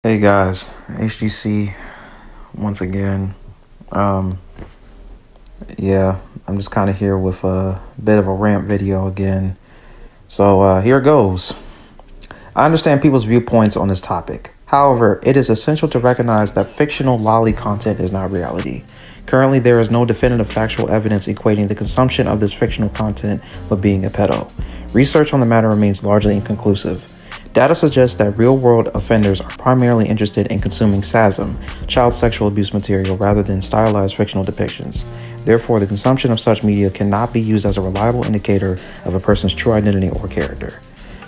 Hey guys, HGC once again. Um, yeah, I'm just kind of here with a bit of a rant video again. So here it goes. I understand people's viewpoints on this topic. However, it is essential to recognize that fictional lolly content is not reality. Currently, there is no definitive factual evidence equating the consumption of this fictional content with being a pedo. Research on the matter remains largely inconclusive. Data suggests that real-world offenders are primarily interested in consuming CSAM, child sexual abuse material, rather than stylized fictional depictions. Therefore, the consumption of such media cannot be used as a reliable indicator of a person's true identity or character.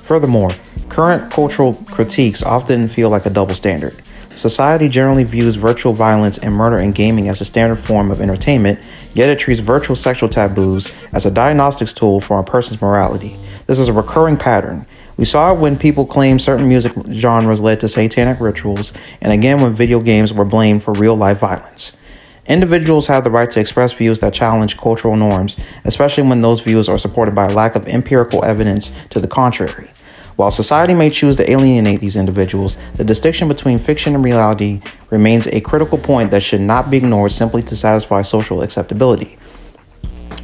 Furthermore, current cultural critiques often feel like a double standard. Society generally views virtual violence and murder in gaming as a standard form of entertainment, yet it treats virtual sexual taboos as a diagnostics tool for a person's morality. This is a recurring pattern. We saw it when people claimed certain music genres led to satanic rituals, and again when video games were blamed for real-life violence. Individuals have the right to express views that challenge cultural norms, especially when those views are supported by a lack of empirical evidence to the contrary. While society may choose to alienate these individuals, the distinction between fiction and reality remains a critical point that should not be ignored simply to satisfy social acceptability.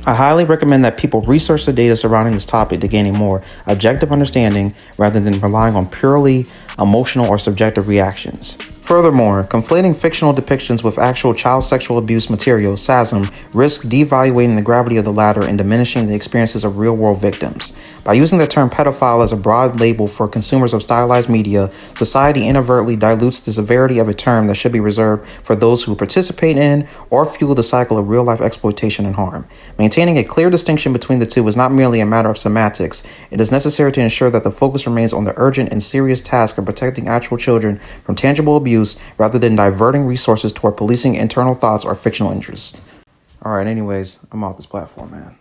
I highly recommend that people research the data surrounding this topic to gain a more objective understanding rather than relying on purely emotional or subjective reactions. Furthermore, conflating fictional depictions with actual child sexual abuse material, CSAM, risks devaluating the gravity of the latter and diminishing the experiences of real-world victims. By using the term pedophile as a broad label for consumers of stylized media, society inadvertently dilutes the severity of a term that should be reserved for those who participate in or fuel the cycle of real-life exploitation and harm. Maintaining a clear distinction between the two is not merely a matter of semantics. It is necessary to ensure that the focus remains on the urgent and serious task of protecting actual children from tangible abuse rather than diverting resources toward policing internal thoughts or fictional interests. All right, anyways, I'm off this platform, man.